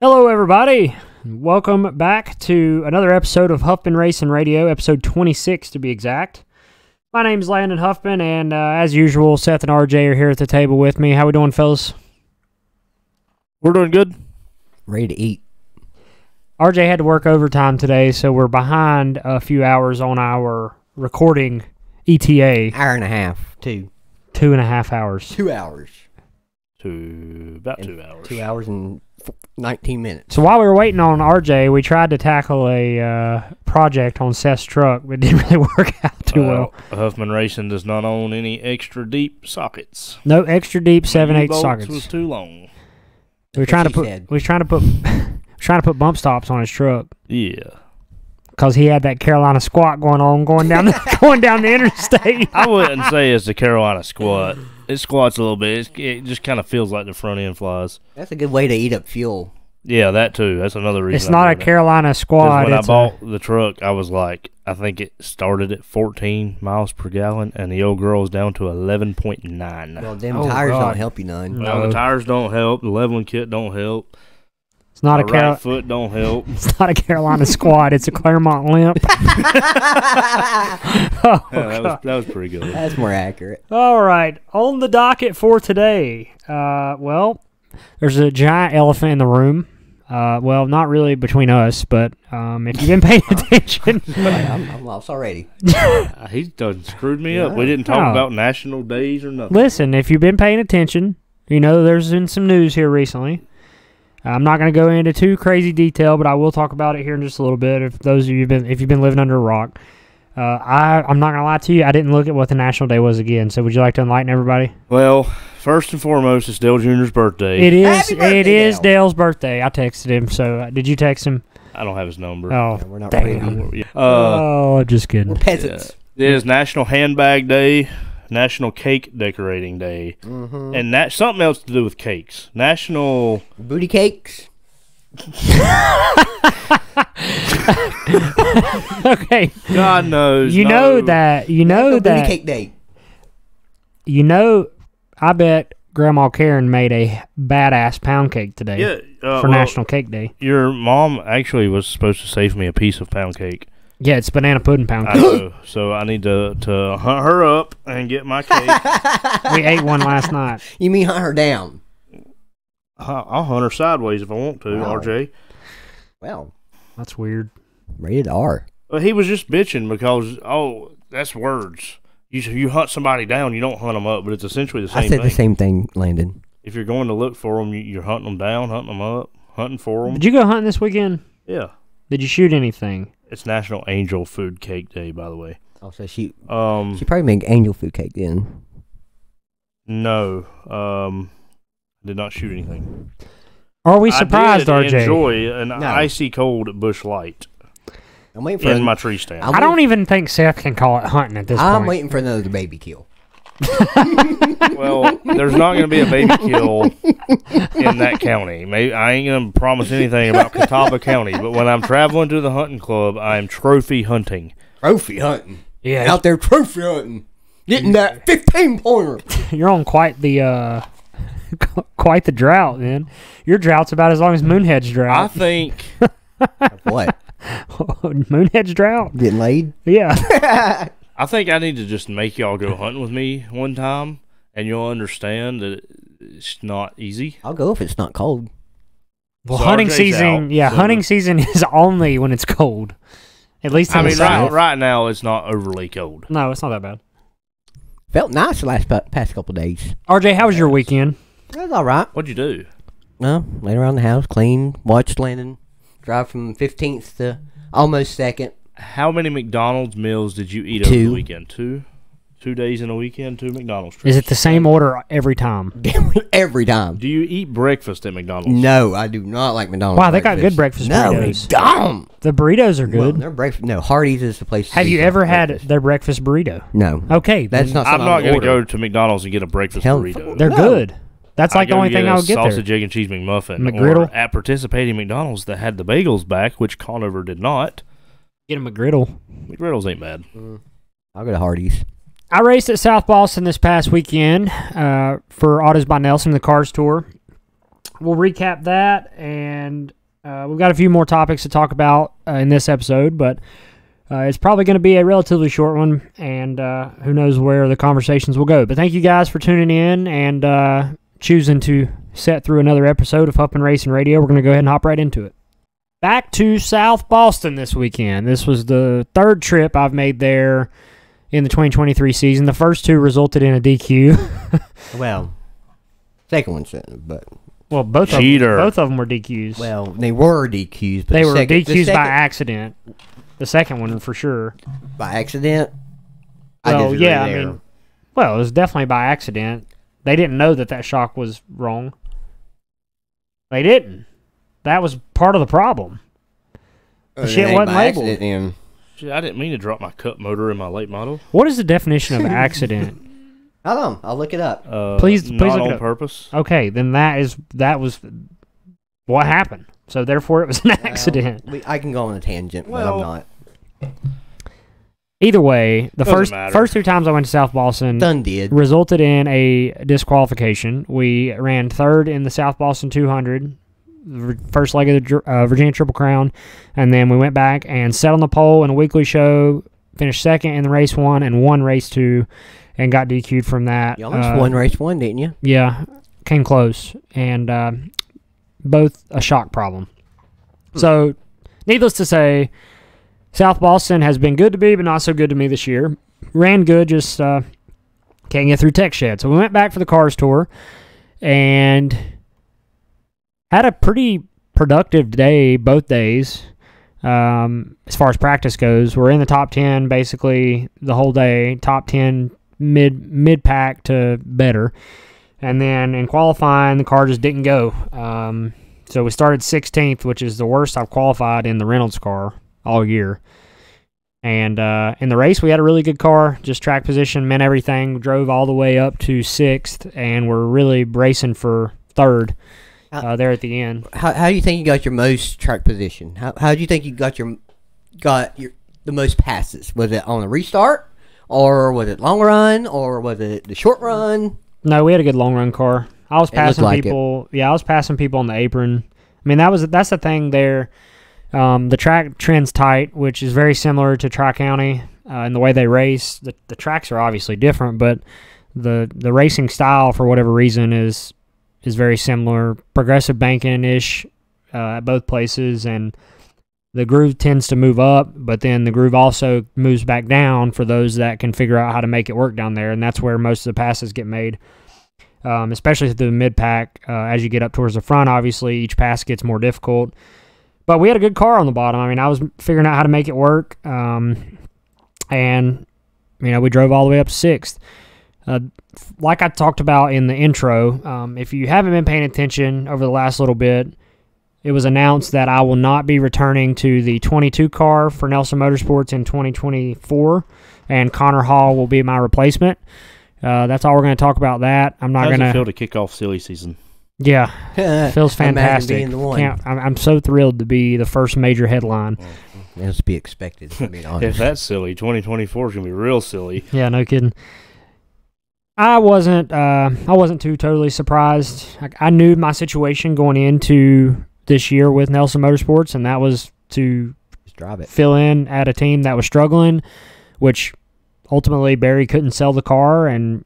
Hello, everybody. Welcome back to another episode of Huffman Racing Radio, episode 26 to be exact. My name's Landon Huffman, and as usual, Seth and RJ are here at the table with me. How we doing, fellas? We're doing good. Ready to eat. RJ had to work overtime today, so we're behind a few hours on our recording ETA. Hour and a half, 2.5 hours. 2 hours. About 2 hours. 2 hours and 19 minutes. So while we were waiting on RJ, we tried to tackle a project on Seth's truck, but it didn't really work out too well. Huffman Racing does not own any extra deep sockets. No extra deep 7/8 sockets. Was too long. We were trying to put bump stops on his truck. Yeah. Because he had that Carolina squat going down the interstate. I wouldn't say it's the Carolina squat. It squats a little bit. It just kind of feels like the front end flies. That's a good way to eat up fuel. Yeah, that too. That's another reason. It's not a Carolina squat. When I bought the truck, I was like, I think it started at 14 miles per gallon, and the old girl was down to 11.9. Well, them tires don't help you none. No, the tires don't help. The leveling kit don't help. It's not a right foot don't help. It's not a Carolina squat. It's a Claremont limp. That was pretty good. That's more accurate. All right, on the docket for today. Well, there's a giant elephant in the room. Well, not really between us, but if you've been paying attention, I'm lost already. He's done screwed me up. We didn't talk about national days or nothing. Listen, if you've been paying attention, you know there's been some news here recently. I'm not going to go into too crazy detail, but I will talk about it here in just a little bit. If you've been living under a rock, I'm not going to lie to you. I didn't look at what the national day was again. So would you like to enlighten everybody? Well, first and foremost, it's Dale Jr.'s birthday. It is. Happy birthday, it is Dale. Dale's birthday. I texted him. So did you text him? I don't have his number. Oh, Yeah, we're not damn. ready. Oh, just kidding. We're peasants. It is National Handbag Day, National Cake Decorating Day, and something else to do with cakes. National Booty cakes. Okay. God knows. You know that. Booty cake day. You know, I bet Grandma Karen made a badass pound cake today for National Cake Day. Your mom actually was supposed to save me a piece of pound cake. Yeah, it's banana pudding pound I cake. know. So I need to hunt her up and get my cake. We ate one last night. You mean hunt her down? I'll hunt her sideways if I want to, Wow. RJ. Well, That's weird. rated R. Well, he was just bitching because, that's words. You hunt somebody down, you don't hunt them up, but it's essentially the same I said thing. the same thing, Landon. If you're going to look for them, you're hunting them down, hunting them up, hunting for them. Did you go hunting this weekend? Yeah. Did you shoot anything? It's National Angel Food Cake Day, by the way. Oh, so she Um, probably made angel food cake then. no. Did not shoot anything. Are we surprised, I did RJ? enjoy an icy cold Bush Light I'm waiting for in my tree stand. I don't even think Seth can call it hunting at this I'm point. waiting for another baby kill. Well, there's not going to be a baby kill in that county. Maybe I ain't going to promise anything about Catawba County, but when I'm traveling to the hunting club, I'm trophy hunting. Trophy hunting. Yeah, Out there trophy hunting. Getting that 15-pointer. you're on quite the drought, man. Your drought's about as long as Moonhead's I drought. think What? Moonhead's drought? Getting laid? Yeah. I need to just make y'all go hunting with me one time, and you'll understand that it's not easy. I'll go if it's not cold. Well, So hunting RJ's season, out, so- hunting season is only when it's cold. At least in I the mean, south. right now it's not overly cold. No, it's not that bad. Felt nice the past couple days. RJ, how was your weekend? It was all right. What'd you do? Well, laid around the house, clean, watched Landon drive from 15th to almost 2nd. How many McDonald's meals did you eat over Two. the weekend? 2 days in a weekend, 2 McDonald's trips. Is it the same order every time? Every time. Do you eat breakfast at McDonald's? No, I do not like McDonald's. Wow, they got good breakfast no, burritos. they don't. The burritos are Well, good. their breakfast. No, Hardee's is the place. to Have eat you their ever had breakfast. their breakfast burrito? No, Okay, that's then not. I'm something not I would going to order. go to McDonald's and get a breakfast Hell, burrito. They're No. good. That's like I the go only get thing a I would get sausage, there. egg, and cheese McMuffin. McGriddle? Or at participating McDonald's that had the bagels back, which Conover did not. Get a McGriddle. McGriddles ain't bad. I'll go to Hardee's. I raced at South Boston this past weekend for Autos by Nelson, the Cars Tour. we'll recap that, and we've got a few more topics to talk about in this episode, but it's probably going to be a relatively short one, and who knows where the conversations will go. But thank you guys for tuning in and choosing to sit through another episode of Huffman Racing Radio. We're going to go ahead and hop right into it. Back to South Boston this weekend. This was the third trip I've made there in the 2023 season. The first two resulted in a DQ. Well, second one shouldn't, but... Well, both of them were DQs. Well, they were DQs, but they were DQs by accident. The second one, for sure. By accident? Well, yeah, I mean... Well, it was definitely by accident. They didn't know that shock was wrong. They didn't. That was part of the problem. The shit wasn't labeled. Shit, I didn't mean to drop my cup motor in my late model. What is the definition of accident? Hold on, I'll look it up. Please not look on it up. Purpose. Okay, then that was what happened. So therefore, it was an accident. I can go on a tangent, but I'm not. Either way, the first 2 times I went to South Boston resulted in a disqualification. We ran third in the South Boston 200. First leg of the Virginia Triple Crown, and then we went back and sat on the pole in a weekly show, finished second in the race 1 and won race 2, and got DQ'd from that. You almost won race 1, didn't you? Yeah, came close, and both a shock problem. So, needless to say, South Boston has been good to me, but not so good to me this year. Ran good, just can't get through tech shed. So we went back for the Cars Tour, and had a pretty productive day both days as far as practice goes. We're in the top 10 basically the whole day, top 10 mid-pack to better. And then in qualifying, the car just didn't go. So we started 16th, which is the worst I've qualified in the Reynolds car all year. And in the race, we had a really good car. Just track position meant everything. We drove all the way up to 6th, and we're really bracing for 3rd. There at the end. How do you think you got your most track position? How do you think you got the most passes? Was it on a restart, or was it long run, or was it the short run? No, we had a good long run car. I was passing people. Yeah, I was passing people on the apron. I mean, that's the thing there. The track trends tight, which is very similar to Tri-County in the way they race. The tracks are obviously different, but the racing style, for whatever reason, is very similar, progressive banking-ish at both places, and the groove tends to move up, but then the groove also moves back down for those that can figure out how to make it work down there, and that's where most of the passes get made, especially through the mid-pack. As you get up towards the front, obviously, each pass gets more difficult. But we had a good car on the bottom. I mean, I was figuring out how to make it work, and, we drove all the way up to 6th. Like I talked about in the intro, if you haven't been paying attention over the last little bit, it was announced that I will not be returning to the 22 car for Nelson Motorsports in 2024, and Connor Hall will be my replacement. That's all we're going to talk about that. I'm not going to... How does it feel to kick off silly season? Yeah, feels fantastic. Being the one. I'm so thrilled to be the first major headline. That's to be expected, to be honest. If that's silly, 2024 is going to be real silly. Yeah, no kidding. I wasn't too totally surprised. I knew my situation going into this year with Nelson Motorsports, and that was to just drive it, fill in at a team that was struggling, which ultimately Barry couldn't sell the car, and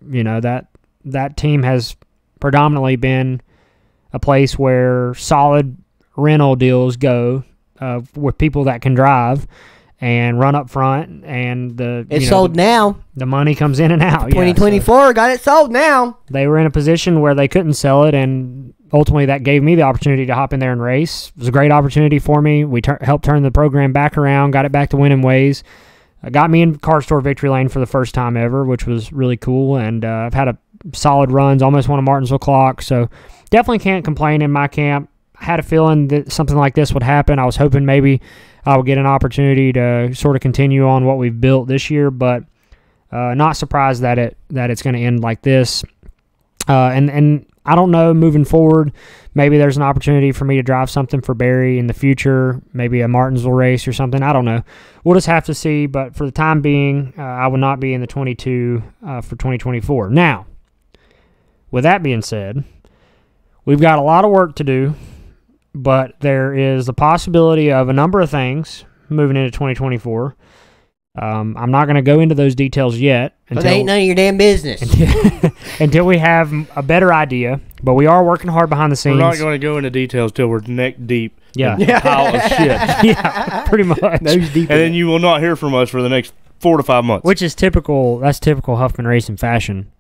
that team has predominantly been a place where solid rental deals go with people that can drive and run up front, and it's sold now. The money comes in and out. 2024 got it sold now. They were in a position where they couldn't sell it, and ultimately that gave me the opportunity to hop in there and race. It was a great opportunity for me. We helped turn the program back around, got it back to winning ways. Got me in Car Store Victory Lane for the first time ever, which was really cool, and I've had solid runs, almost won a Martinsville Clock, so definitely can't complain in my camp. I had a feeling that something like this would happen. I was hoping maybe I would get an opportunity to sort of continue on what we've built this year, but not surprised that it's going to end like this. And I don't know, moving forward, maybe there's an opportunity for me to drive something for Barry in the future, maybe a Martinsville race or something. I don't know. We'll just have to see, but for the time being, I will not be in the 22 for 2024. Now, with that being said, we've got a lot of work to do, but there is the possibility of a number of things moving into 2024. I'm not going to go into those details yet. But they ain't none of your damn business. Until we have a better idea. But we are working hard behind the scenes. We're not going to go into details till we're neck deep in Yeah. a pile of shit. Yeah, pretty much. Nose deep. And then you will not hear from us for the next 4 to 5 months. Which is typical. That's typical Huffman Racing fashion.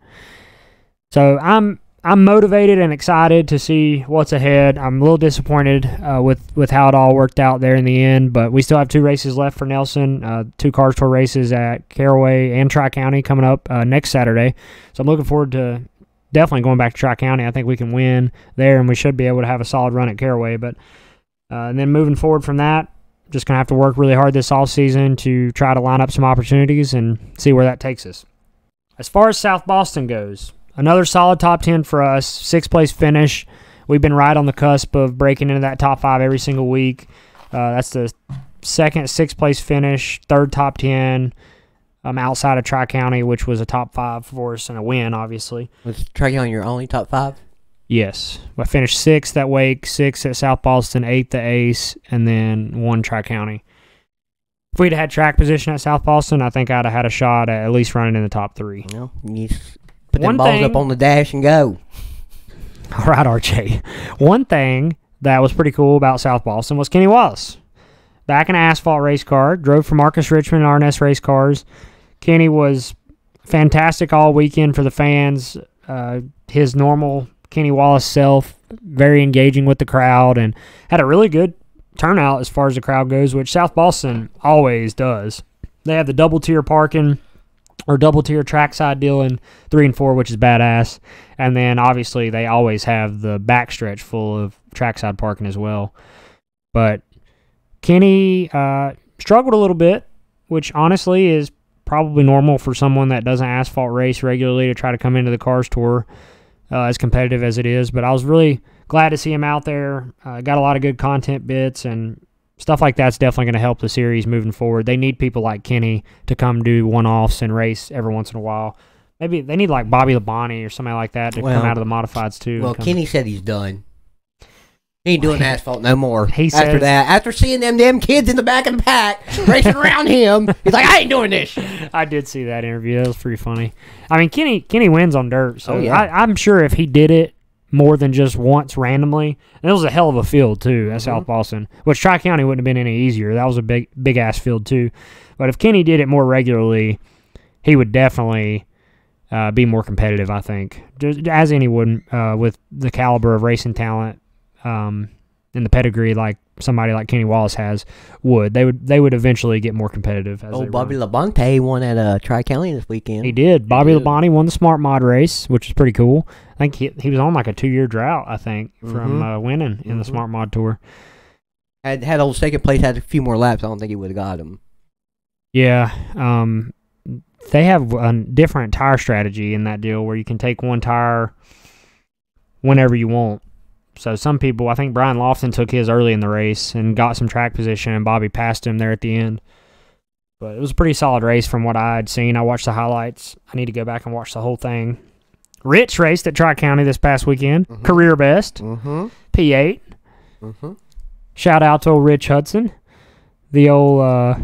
So I'm motivated and excited to see what's ahead. I'm a little disappointed with how it all worked out there in the end, but we still have 2 races left for Nelson, 2 Cars Tour races at Caraway and Tri-County coming up next Saturday. So I'm looking forward to definitely going back to Tri-County. I think we can win there, and we should be able to have a solid run at Caraway. But and then moving forward from that, just going to have to work really hard this offseason to try to line up some opportunities and see where that takes us. As far as South Boston goes, another solid top 10 for us, 6th place finish. We've been right on the cusp of breaking into that top 5 every single week. That's the second 6th place finish, 3rd top 10 outside of Tri-County, which was a top 5 for us and a win, obviously. Was Tri-County your only top 5? Yes. I finished 6th at Wake, 6th at South Boston, 8th at Ace, and then 1 Tri-County. If we'd had track position at South Boston, I think I'd have had a shot at least running in the top 3. No, you put them balls up on the dash and go. All right, RJ. One thing that was pretty cool about South Boston was Kenny Wallace. Back in an asphalt race car, drove for Marcus Richmond and RNS race cars. Kenny was fantastic all weekend for the fans. His normal Kenny Wallace self, very engaging with the crowd, and had a really good turnout as far as the crowd goes, which South Boston always does. They have the double-tier parking or double-tier trackside deal in 3 and 4, which is badass. And then, obviously, they always have the backstretch full of trackside parking as well. But Kenny struggled a little bit, which honestly is probably normal for someone that doesn't asphalt race regularly to try to come into the Cars Tour as competitive as it is. But I was really glad to see him out there. Got a lot of good content bits, and stuff like that's definitely going to help the series moving forward. They need people like Kenny to come do one-offs and race every once in a while. Maybe they need like Bobby Labonte or somebody like that to come out of the modifieds too. Well, Kenny said he's done. He ain't doing asphalt no more. After seeing them kids in the back of the pack racing around him, he's like, I ain't doing this. I did see that interview. That was pretty funny. I mean, Kenny wins on dirt, so yeah. I'm sure if he did it more than just once randomly, and it was a hell of a field too at South Boston, which Tri-County wouldn't have been any easier. That was a big ass field too. But if Kenny did it more regularly, he would definitely be more competitive, I think, just as any would with the caliber of racing talent and the pedigree like somebody like Kenny Wallace has would. They would eventually get more competitive. As Bobby Labonte won at Tri-County this weekend. He did. Bobby Labonte won the Smart Mod race, which is pretty cool. I think he was on like a 2-year drought, I think, from winning in the Smart Mod Tour. Had old second place had a few more laps, I don't think he would have got him. Yeah. They have a different tire strategy in that deal where you can take one tire whenever you want. So some people, I think Brian Lofton took his early in the race and got some track position, and Bobby passed him there at the end. But it was a pretty solid race from what I had seen. I watched the highlights. I need to go back and watch the whole thing. Rich raced at Tri-County this past weekend. Career best. P8. Shout out to old Rich Hudson. The old...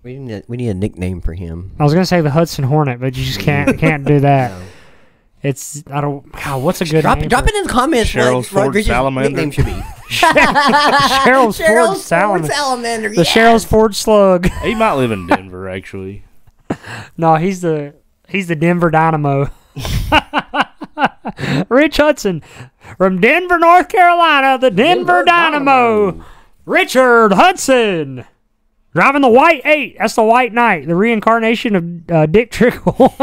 We need a nickname for him. I was going to say the Hudson Hornet, but you just can't do that. No. It's, I don't, God, what's a good name? Drop it in the comments. Cheryl's Ford Salamander. Nickname should be. Cheryl's Ford Salamander. The Cheryl's Ford Slug. He might live in Denver, actually. No, he's the Denver Dynamo. Rich Hudson from Denver, North Carolina, the Denver Dynamo. Richard Hudson. Driving the White 8. That's the White Knight, the reincarnation of Dick Trickle.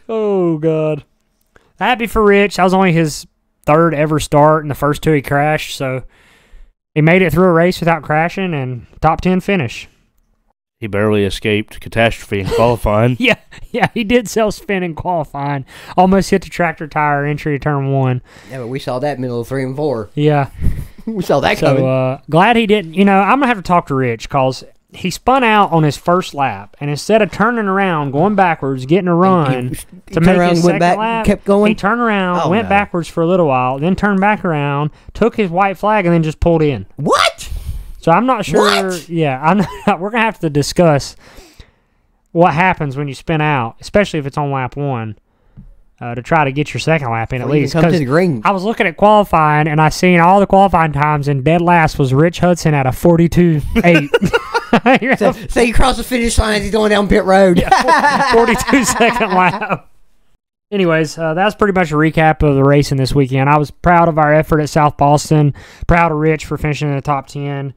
Oh, God. Happy for Rich. That was only his 3rd ever start, and the first 2 he crashed, so he made it through a race without crashing, and top 10 finish. He barely escaped catastrophe in qualifying. Yeah, he did self-spin in qualifying. Almost hit the tractor tire entry to turn 1. Yeah, but we saw that middle of 3 and 4. Yeah. We saw that coming. So, glad he didn't. I'm going to have to talk to Rich, because he spun out on his first lap, and instead of turning around, going backwards, getting a run to make his second lap, kept going. He turned around, went backwards for a little while, then turned back around, took his white flag, and then just pulled in. What? So I'm not sure. What? Yeah, we're gonna have to discuss what happens when you spin out, especially if it's on lap 1, to try to get your second lap in at least. Come to the green. I was looking at qualifying, and I seen all the qualifying times, and dead last was Rich Hudson at a 42.8. So you cross the finish line as he's going down pit road. 42-second lap. Anyways, that's pretty much a recap of the racing this weekend. I was proud of our effort at South Boston. Proud of Rich for finishing in the top 10.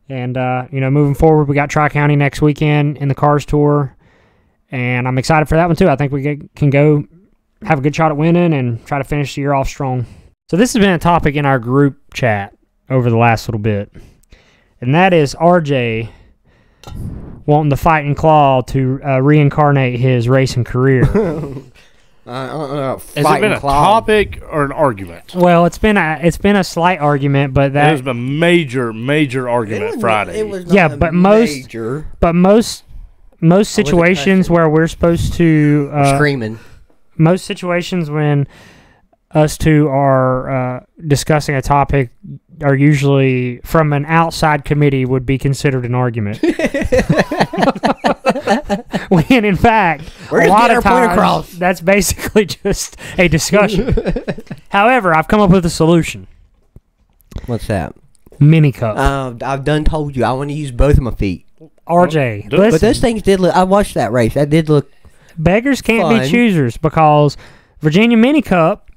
And, moving forward, we got Tri-County next weekend in the Cars Tour. And I'm excited for that one, too. I think we can go have a good shot at winning and try to finish the year off strong. So this has been a topic in our group chat over the last little bit. And that is RJ wanting the Fighting Claw to reincarnate his racing career. Has it been a topic or an argument? Well, it's been a slight argument, but that it was a major argument Friday. It was not most situations where we're supposed to screaming. Most situations when us two are discussing a topic are usually from an outside committee would be considered an argument. When in fact, a lot of times that's basically just a discussion. However, I've come up with a solution. What's that? Mini cup. I've done told you I want to use both of my feet. RJ, listen, but those things did look. I watched that race. That did look. Beggars can't fun. be choosers, because Virginia Mini Cup,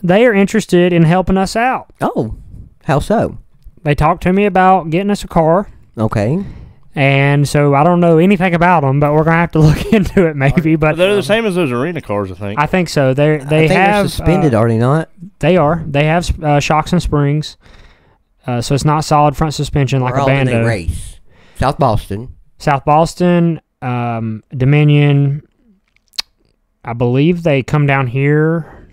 they are interested in helping us out. Oh, how so? They talked to me about getting us a car. Okay. And so I don't know anything about them, but we're gonna have to look into it maybe. But they're the same as those arena cars, I think. I think so. They they're have suspended, are they not? They are. They have shocks and springs, so it's not solid front suspension like a Bando. Where all do they race? South Boston. South Boston, Dominion. I believe they come down here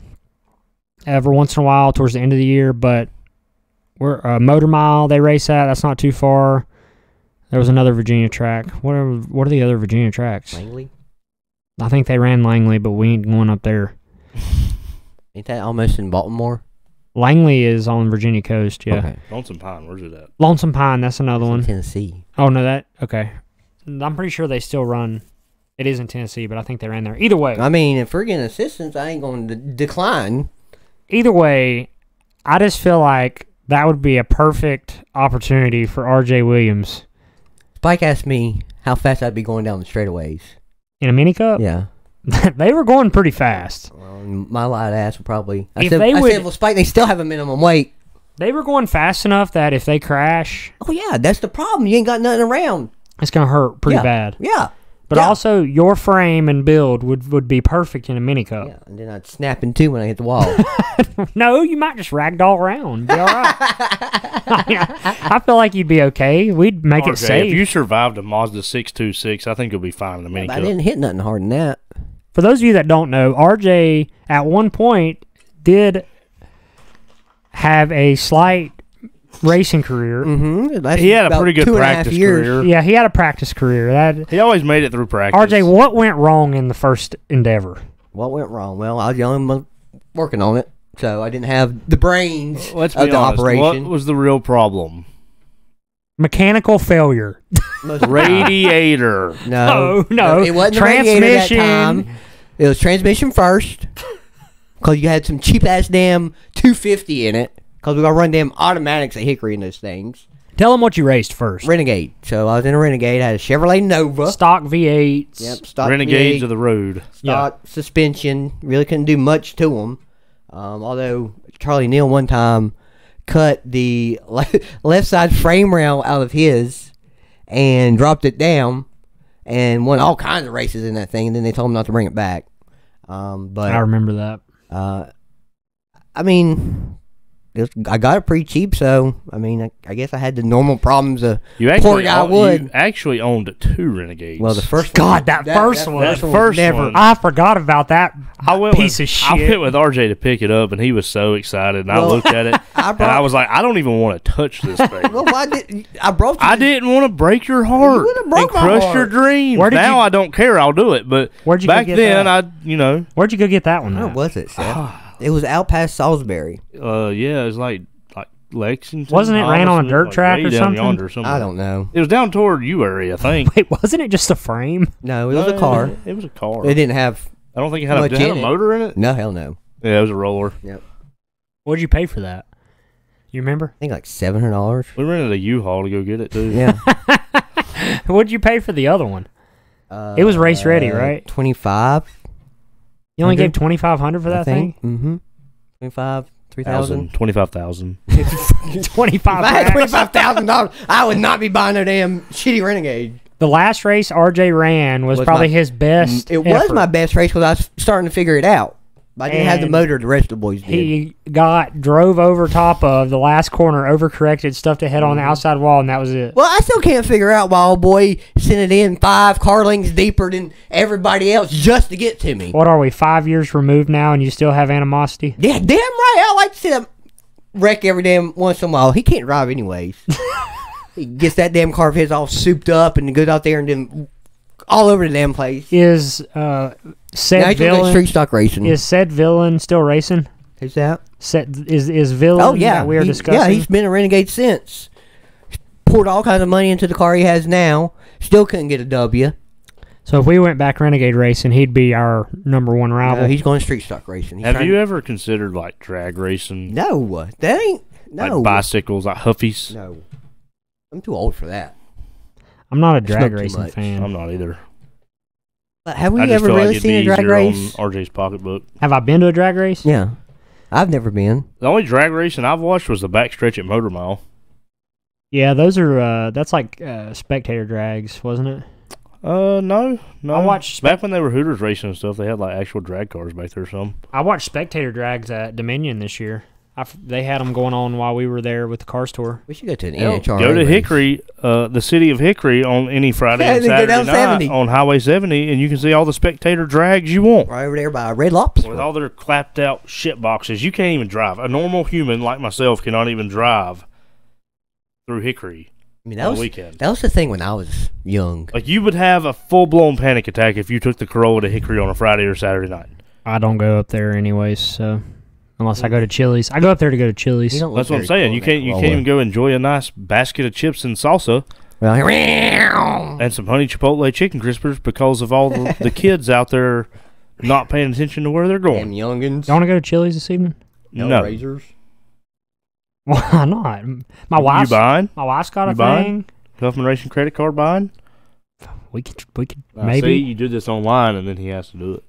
every once in a while towards the end of the year, but we're Motor Mile they race at. That's not too far. There was another Virginia track. What are the other Virginia tracks? Langley? I think they ran Langley, but we ain't going up there. Ain't that almost in Baltimore? Langley is on Virginia coast, yeah. Okay. Lonesome Pine, where's it at? Lonesome Pine, that's another one. Tennessee. Oh, no, okay. I'm pretty sure they still run. It is in Tennessee, but I think they ran there. Either way. I mean, if we're getting assistance, I ain't going to decline. Either way, I just feel like that would be a perfect opportunity for RJ Williams. Spike asked me how fast I'd be going down the straightaways. In a mini cup? Yeah. They were going pretty fast. Well, my light ass would probably... I If said, they would- well, Spike, they still have a minimum weight. They were going fast enough that if they crash, Oh, yeah, that's the problem. You ain't got nothing around. it's going to hurt pretty Yeah. bad. Yeah. But Yeah. also, your frame and build would be perfect in a mini cup. Yeah, and then I'd snap in two when I hit the wall. No, you might just ragdoll around. Be all right. I feel like you'd be okay. We'd make it RJ, safe. if you survived a Mazda 626, I think you'll be fine in the mini I cup. didn't hit nothing harder than that. For those of you that don't know, RJ at one point did have a slight racing career. Mm-hmm. He had a pretty good practice career. Yeah, he had a practice career. He always made it through practice. RJ, what went wrong in the first endeavor? What went wrong? Well, I was the only one working on it, so I didn't have the brains Let's of be the honest. operation. What was the real problem? Mechanical failure. Radiator. No, no. It wasn't the radiator that Transmission. time. It was transmission first, because you had some cheap-ass damn 250 in it, because we got to run damn automatics at Hickory in those things. Tell them what you raced first. Renegade. So I was in a Renegade. I had a Chevrolet Nova. Stock V8s. Yep, stock Renegades V8, of the road. stock suspension. Really couldn't do much to them. Although Charlie Neal one time cut the left side frame rail out of his and dropped it down and won all kinds of races in that thing. And then they told him not to bring it back. But I remember that. I mean, I got it pretty cheap, so I mean, I guess I had the normal problems a You poor actually, guy would. you actually owned 2 Renegades. Well, the first God, that first one. That first one. I forgot about that piece of shit. I went with RJ to pick it up, and he was so excited. And I looked at it, and I was like, I don't even want to touch this thing. Well, why did I broke? I didn't want to break your heart would've broke and my crush heart. your dreams. Where did Now you- I don't care. I'll do it. But Where'd you go back get then, that? Where'd you go get that one? Where at? was it, Seth? It was out past Salisbury. yeah, it was like Lexington. Wasn't it ran on a dirt track way or down something? Yonder somewhere. I don't know. It was down toward you area, I think. Wait, wasn't it just a frame? No, it was a car. It was a car. It didn't have. I don't think it had much a, had in a it. motor in it. No, hell no. Yeah, it was a roller. Yep. What'd you pay for that? You remember? I think like $700. We rented a U-Haul to go get it too. Yeah. What'd you pay for the other one? It was race ready, right? 25. You only 100? gave $2,500 for that thing? Mm-hmm. 25, 3,000. 25,000. 25. If I had grand. $25,000, I would not be buying a damn shitty Renegade. The last race RJ ran was Was probably my- his best. It was effort. my best race because I was starting to figure it out. But I didn't have the And motor the rest of the boys did. He drove over top of the last corner, overcorrected, stuffed a head on the outside wall, and that was it. Well, I still can't figure out why old boy sent it in 5 car lengths deeper than everybody else just to get to me. What are we, 5 years removed now, and you still have animosity? Yeah, damn right. I like to see him wreck every damn once in a while. He can't drive anyways. He gets that damn car of his all souped up and goes out there and then all over the damn place. Is Now said he's gonna go street villain? stock racing. Is said villain still racing? Who's that? Is villain? Oh yeah, that we are discussing. Yeah, he's been a Renegade since. Poured all kinds of money into the car he has now. Still couldn't get a W. So if we went back Renegade racing, he'd be our number one rival. No, he's going street stock racing. He's Have trying- you ever considered like drag racing? No, that ain't. No, Like bicycles, like Huffies? no. I'm too old for that. I'm not a It's drag not too racing much. fan. I'm not either. But have we I just ever feel really like it'd seen be a drag easier race? on RJ's pocketbook. Have I been to a drag race? Yeah, I've never been. The only drag racing I've watched was the backstretch at Motor Mile. Yeah, those are that's like spectator drags, wasn't it? No. I watched back when they were Hooters racing and stuff. They had like actual drag cars back there. Some. I watched spectator drags at Dominion this year. They had them going on while we were there with the Cars Tour. We should go to an Hell, NHRA go to race. Hickory, the city of Hickory, on any Friday Yeah, and then go Saturday down night 70. on Highway 70, and you can see all the spectator drags you want. Right over there by Red Lobster. With all their clapped out shit boxes, you can't even drive. A normal human like myself cannot even drive through Hickory I mean, on the weekend. that was the thing when I was young. Like, you would have a full blown panic attack if you took the Corolla to Hickory on a Friday or Saturday night. I don't go up there anyways, so unless I go to Chili's. I go up there to go to Chili's. You don't look That's what I'm very saying. cool You in can't that you Corolla. can't even go enjoy a nice basket of chips and salsa Well, and some honey chipotle chicken crispers because of all the kids out there not paying attention to where they're damn going. youngins. You want to go to Chili's this evening? No. razors. Why not? My wife's You buying? my wife's got a You buying? thing. Huffman Racing credit card buying? We could See, maybe. you do this online and then he has to do it.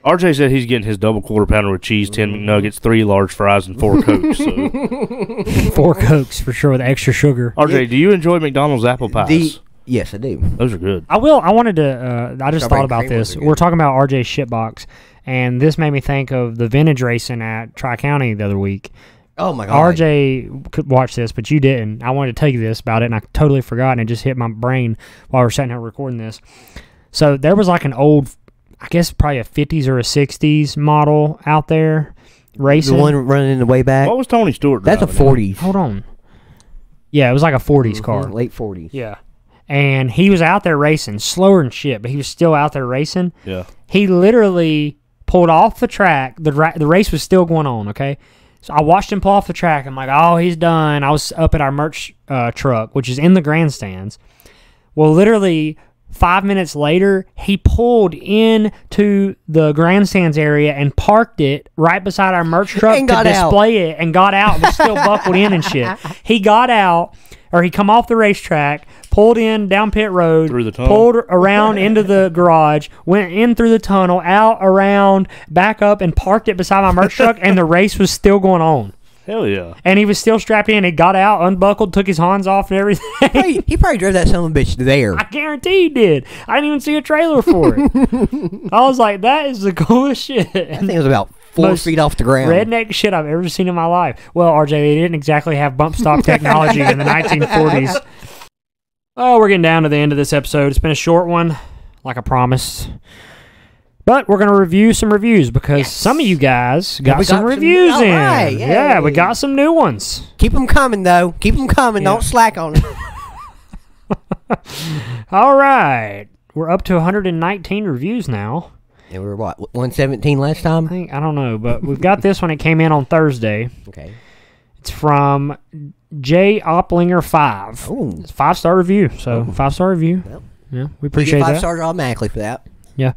RJ said he's getting his double quarter pounder with cheese, 10 McNuggets, 3 large fries, and 4 Cokes. So. 4 Cokes for sure with extra sugar. RJ, do you enjoy McDonald's apple pies? Yes, I do. Those are good. I wanted to. I just Strawberry thought about cream this. ones are We're good. talking about RJ's shitbox, and this made me think of the vintage racing at Tri-County the other week. Oh my god. RJ could watch this, but you didn't. I wanted to tell you this about it, and I totally forgot, and it just hit my brain while we were sitting here recording this. So there was like an old, I guess probably a 50s or a 60s model out there The racing. one running in the way back. What was Tony Stewart That's a driving? 40s. Hold on. Yeah, it was like a 40s car. Late 40s. Yeah. And he was out there racing, slower than shit, but he was still out there racing. Yeah. He literally pulled off the track. The race was still going on, okay? So I watched him pull off the track. I'm like, oh, he's done. I was up at our merch truck, which is in the grandstands. Well, literally 5 minutes later, he pulled into the grandstands area and parked it right beside our merch truck And to got out. display it and got out and was still buckled in and shit. He got out, or he come off the racetrack, pulled in down pit road, Through the tunnel. pulled around into the garage, went in through the tunnel, out, around, back up, and parked it beside my merch truck, and the race was still going on. Hell yeah. And he was still strapped in. He got out, unbuckled, took his Hans off and everything. He probably drove that son of a bitch there. I guarantee he did. I didn't even see a trailer for it. I was like, that is the coolest shit. I think it was about 4 feet off the ground. Redneck shit I've ever seen in my life. Well, RJ, they didn't exactly have bump stop technology in the 1940s. Oh, we're getting down to the end of this episode. It's been a short one, like I promised. But we're going to review some reviews because some of you guys got some reviews in. Right, yeah, we got some new ones. Keep them coming, though. Keep them coming. Yeah. Don't slack on them. All right. We're up to 119 reviews now. And we were, what, 117 last time? I don't know, but we've got this one. It came in on Thursday. Okay. It's from J. Opplinger 5. Oh. It's a 5-star review. So, 5-star review. Well, yeah, we appreciate you get 5 that. stars automatically for that. Yeah.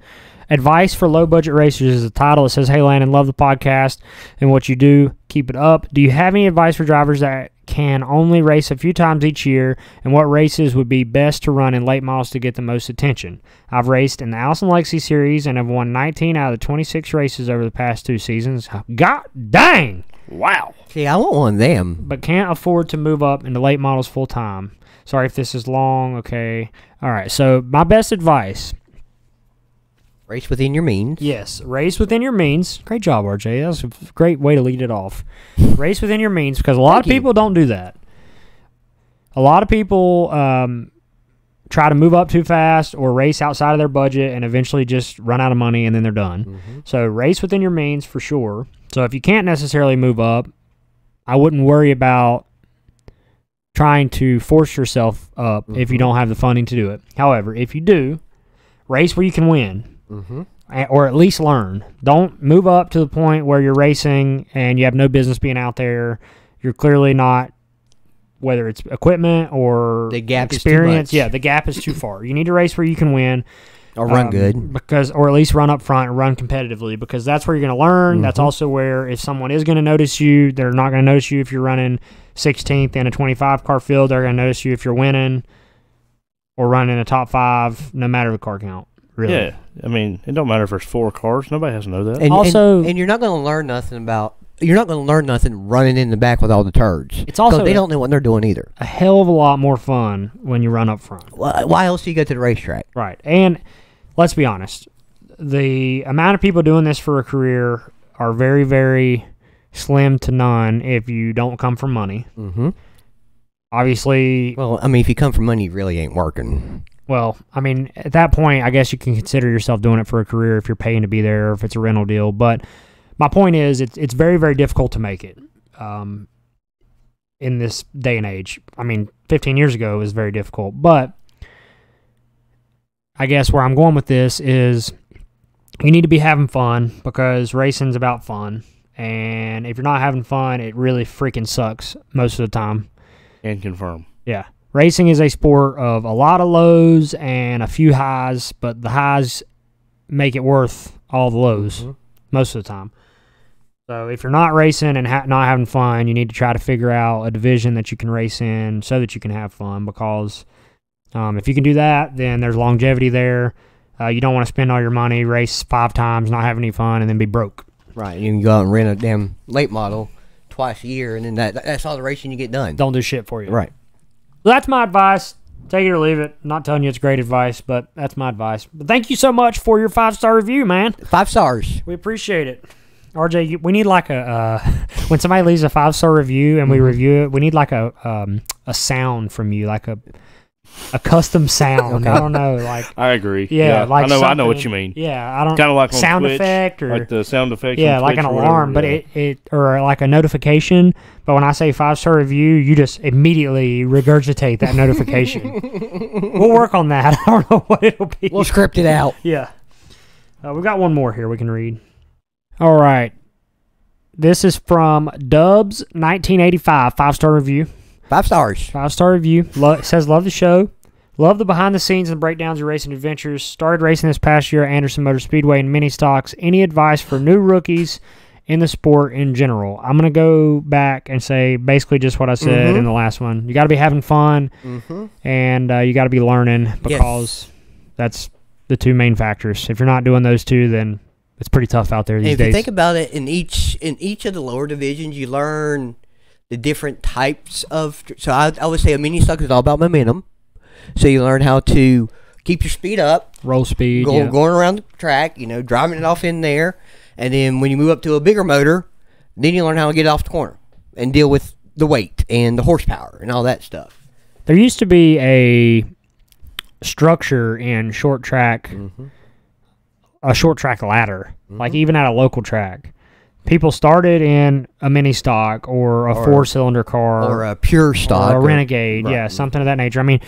Advice for low budget racers is the title. It says, "Hey Landon, love the podcast and what you do. Keep it up. Do you have any advice for drivers that can only race a few times each year, and what races would be best to run in late models to get the most attention? I've raced in the Allison Legacy Series and have won 19 out of the 26 races over the past 2 seasons. God dang! Wow. See, I want one of them. But can't afford to move up into late models full time. Sorry if this is long. Okay. All right. So my best advice." Race within your means. Yes, race within your means. Great job, RJ. That was a great way to lead it off. Race within your means, because a lot of people don't do that. A lot of people try to move up too fast or race outside of their budget and eventually just run out of money and then they're done. Mm-hmm. So race within your means for sure. So if you can't necessarily move up, I wouldn't worry about trying to force yourself up if you don't have the funding to do it. However, if you do, race where you can win. Mm-hmm. Or at least learn. Don't move up to the point where you're racing and you have no business being out there. You're clearly not, whether it's equipment or The gap experience. is too much. Yeah, the gap is too far. You need to race where you can win. Or run good. Or at least run up front and run competitively, because that's where you're going to learn. That's also where if someone is going to notice you, they're not going to notice you if you're running 16th in a 25 car field. They're going to notice you if you're winning or running a top 5, no matter the car count. Really. Yeah. I mean, it don't matter if there's 4 cars. Nobody has to know that. And, also- and you're not going to learn nothing about. You're not going to learn nothing running in the back with all the turds. It's also 'Cause they don't know what they're doing either. a hell of a lot more fun when you run up front. Why else do you go to the racetrack? Right. And let's be honest, the amount of people doing this for a career are very, very slim to none if you don't come from money. Mm-hmm. Obviously, Well, I mean, if you come from money, you really ain't working. well, I mean, at that point, I guess you can consider yourself doing it for a career if you're paying to be there or if it's a rental deal. But my point is, it's very, very difficult to make it in this day and age. I mean, 15 years ago it was very difficult. But I guess where I'm going with this is you need to be having fun, because racing's about fun. And if you're not having fun, it really freaking sucks most of the time. And confirm. Yeah. Racing is a sport of a lot of lows and a few highs, but the highs make it worth all the lows most of the time. So if you're not racing and not having fun, you need to try to figure out a division that you can race in so that you can have fun, because if you can do that, then there's longevity there. You don't want to spend all your money, race 5 times, not have any fun, and then be broke. Right. You can go out and rent a damn late model twice a year, and then that's all the racing you get done. Don't do shit for you. Right. So that's my advice. Take it or leave it. I'm not telling you it's great advice, but that's my advice. But thank you so much for your 5-star review, man. 5 stars. We appreciate it. RJ, we need like a when somebody leaves a 5-star review and we review it, we need like a sound from you, like a custom sound. Okay. I don't know, like I agree. yeah, like I know what something- you mean. Yeah, I don't Kind of like on sound Twitch, effect or like the sound effect. yeah, on like Twitch an or alarm, whatever, but it or like a notification. But when I say 5-star review, you just immediately regurgitate that notification. We'll work on that. I don't know what it'll be. We'll script it out. Yeah. We got one more here we can read. All right. This is from Dubs 1985, 5-star review. 5 stars. 5-star review. It says, love the show. Love the behind the scenes and breakdowns of racing adventures. Started racing this past year at Anderson Motor Speedway in mini stocks. Any advice for new rookies in the sport in general? I'm going to go back and say basically just what I said in the last one. You got to be having fun and you got to be learning, because that's the 2 main factors. If you're not doing those 2, then it's pretty tough out there these If days. you think about it, in each of the lower divisions, you learn the different types of. So I would say a mini stock is all about momentum. So you learn how to keep your speed up, Roll speed. going around the track, driving it off in there, And then when you move up to a bigger motor, then you learn how to get off the corner and deal with the weight and the horsepower and all that stuff. There used to be a structure in short track, a short track ladder, like even at a local track. People started in a mini stock or a four-cylinder car. Or a pure stock. Or a Renegade, something of that nature. I mean,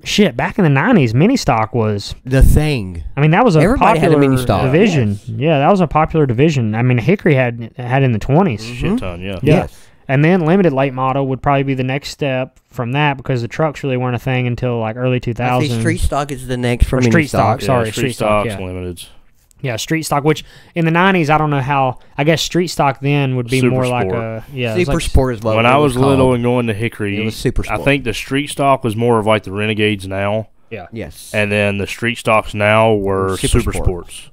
shit, back in the 90s, mini stock was the thing. I mean, that was a Everybody popular had a mini stock. division. Yes. Yeah, that was a popular division. I mean, Hickory had in the 20s. Shit ton, yeah. Yes. And then limited late model would probably be the next step from that because the trucks really weren't a thing until like early 2000s. I think street stock is the next for mini street stock. stock. Sorry, street stock, stocks, limiteds. Yeah, street stock, which in the 90s, I don't know how, I guess street stock then would be Super more like sport. a, yeah. Super like, sport is what When it I was called. little and going to Hickory, It was super sport. I think the street stock was more of like the Renegades now. Yeah. Yes. And then the street stocks now were super sports.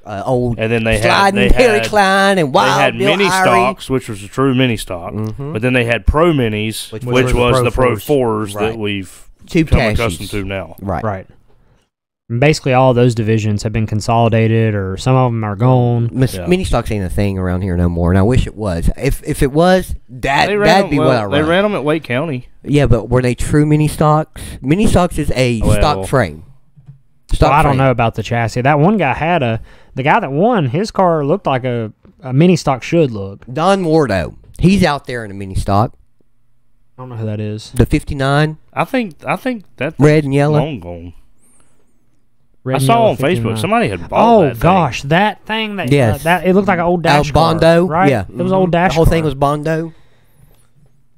Old And then they sliding Harry Klein and they Wild had Bill mini Irie. stocks, which was a true mini stock. But then they had pro minis, which was was the the Pro Pro 4s Right. that we've Tube become chassis. accustomed to now. Right. Right. And basically, all of those divisions have been consolidated, or some of them are gone. Yeah. Mini stocks ain't a thing around here no more, and I wish it was. If it was, They ran that'd them, be what I run. They ran them at Wake County. Yeah, but were they true mini stocks? Mini stocks is a stock frame. Well, I don't know about the chassis. That one guy had the guy that won, his car looked like a mini stock should look. Don Wardo. He's out there in a mini stock. I don't know who that is. The 59, I think that's red and yellow. long gone. Red I and saw yellow on Facebook 59. somebody had bought that thing. Gosh, that thing that Yes. that it looked like an old dash car, Bondo. right? Yeah. It was an old dash The whole car. thing was Bondo.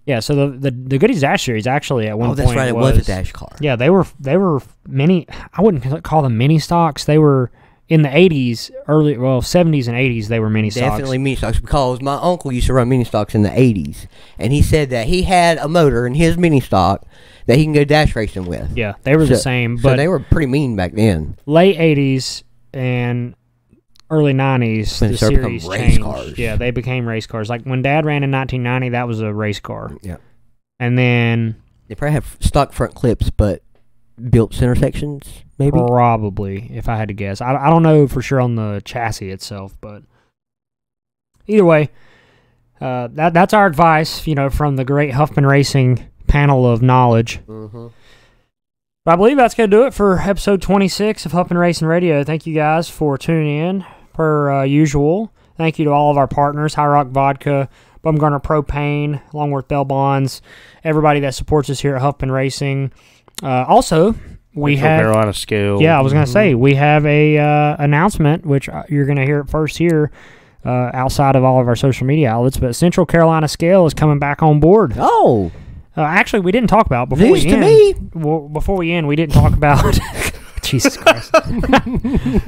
Yeah, so the Goodies Dash series actually at one Oh, point that's right. It was a dash car. Yeah, they were mini. I wouldn't call them mini stocks. They were in the 80s, 70s and 80s. They were mini stocks. Definitely mini stocks, because my uncle used to run mini stocks in the 80s, and he said that he had a motor in his mini stock that he can go dash racing with. Yeah, they were the same, So but they were pretty mean back then. late 80s and early 90s, When the they started series becoming race changed. cars. Yeah, they became race cars. Like when Dad ran in 1990, that was a race car. Yeah. And then They probably have stock front clips, but built center sections, maybe. probably, if I had to guess. I don't know for sure on the chassis itself, but either way, that's our advice, from the great Huffman Racing panel of knowledge. Mm-hmm. But I believe that's going to do it for episode 26 of Huffman Racing Radio. Thank you guys for tuning in, per usual. Thank you to all of our partners, High Rock Vodka, Bumgarner Propane, Longworth Bell Bonds, everybody that supports us here at Huffman Racing. Also, we Central have Carolina scale. Yeah, I was going to say, we have a announcement, which you're going to hear it first here, outside of all of our social media outlets, but Central Carolina Scale is coming back on board. Oh, Actually, we didn't talk about before news we to end. me. Well, before we end, we didn't talk about. Jesus Christ.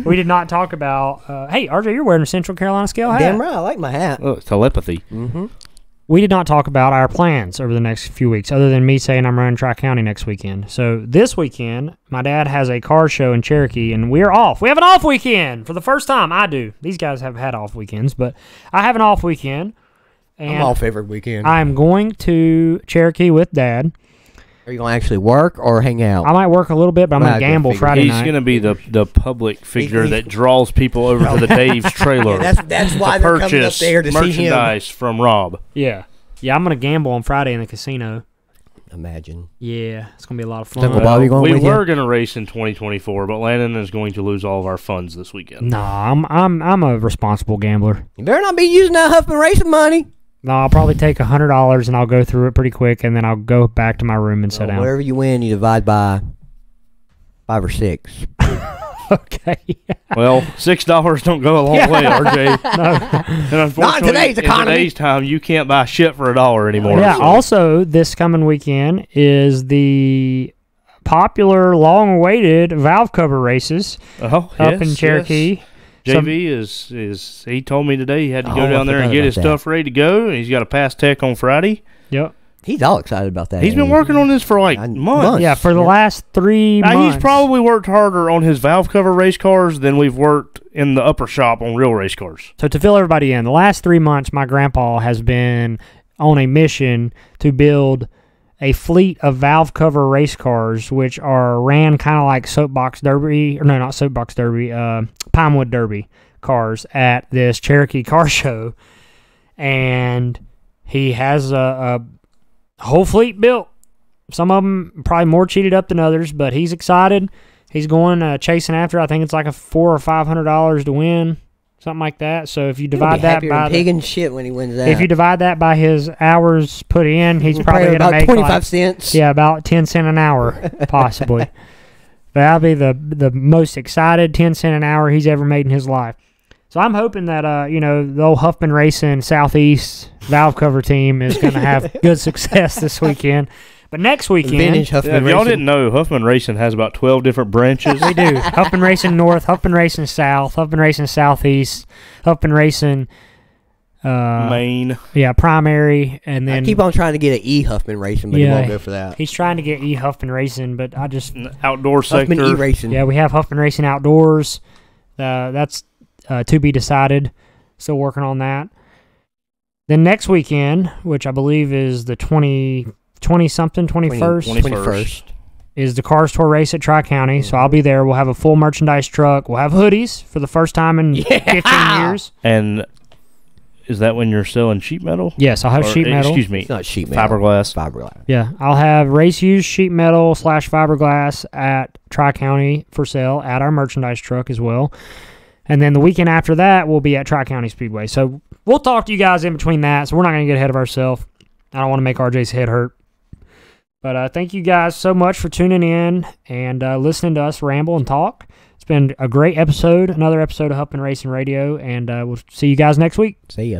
We did not talk about. Hey, RJ, you're wearing a Central Carolina Scale hat. Damn right, I like my hat. Oh, telepathy. Mm-hmm. We did not talk about our plans over the next few weeks, other than me saying I'm running Tri-County next weekend. So this weekend, my dad has a car show in Cherokee, and we're off. We have an off weekend for the first time. I do. These guys have had off weekends, but I have an off weekend. And I'm off every weekend. I'm going to Cherokee with Dad. Are you going to actually work or hang out? I might work a little bit, but I'm going to I gamble figured. Friday He's night. going to be the public figure he's- that draws people over to the Dave's trailer That's why to they're coming up purchase there to see him. merchandise from Rob. Yeah. Yeah, I'm going to gamble on Friday in the casino. Imagine. Yeah, it's going to be a lot of fun. Uncle Bob, you going we with you? were going to race in 2024, but Landon is going to lose all of our funds this weekend. Nah, I'm a responsible gambler. You better not be using that Huffman Racing money. No, I'll probably take $100 and I'll go through it pretty quick, and then I'll go back to my room and sit down. Whatever you win, you divide by 5 or 6. Okay. Well, $6 don't go a long way, RJ. And unfortunately, Not in today's economy. In today's time, you can't buy shit for $1 anymore. Yeah, so. also, this coming weekend is the popular, long-awaited valve cover races Oh, up yes, in Cherokee. yes. JV is he told me today he had to go Oh, down I there and forgot get about his that. stuff ready to go. And he's got to pass tech on Friday. Yep. He's all excited about that. He's been ain't he? working on this for like Months. months. Yeah, for the last 3 Now, months. he's probably worked harder on his valve cover race cars than we've worked in the upper shop on real race cars. So to fill everybody in, the last 3 months, my grandpa has been on a mission to build a fleet of valve cover race cars, which are ran kind of like Soapbox Derby, or no, not Soapbox Derby, Pinewood Derby cars at this Cherokee car show, and he has a whole fleet built. Some of them probably more cheated up than others, but he's excited. He's going chasing after. I think it's like $400 or $500 to win, something like that. So if you divide that by pig and shit when he wins that. if you divide that by his hours put in, he's probably going to about make 25 cents. Yeah, about 10 cents an hour, possibly. But that'll be the most excited 10 cents an hour he's ever made in his life. So I'm hoping that the old Huffman Racing Southeast valve cover team is going to have good success this weekend. But next weekend, Vintage Huffman if y'all Racing. didn't know, Huffman Racing has about 12 different branches. we do Huffman Racing North, Huffman Racing South, Huffman Racing Southeast, Huffman Racing Maine. Yeah, primary, and then I keep on trying to get an E Huffman Racing, but he won't go for that. He's trying to get E Huffman Racing, but I just Outdoor sector. Huffman E Racing. yeah, we have Huffman Racing Outdoors. That's to be decided. Still working on that. Then next weekend, which I believe is the 21st, 21st. is the Cars Tour race at Tri-County. So I'll be there. We'll have a full merchandise truck. We'll have hoodies for the first time in 15 years. And is that when you're selling sheet metal? Yes, I'll have sheet metal. Excuse me. It's not sheet metal. Fiberglass. Yeah, I'll have race used sheet metal / fiberglass at Tri-County for sale at our merchandise truck as well. And then the weekend after that, we'll be at Tri-County Speedway. So we'll talk to you guys in between that. So we're not going to get ahead of ourselves. I don't want to make RJ's head hurt. But thank you guys so much for tuning in and listening to us ramble and talk. It's been a great episode, another episode of Huffman Racing Radio, and we'll see you guys next week. See ya.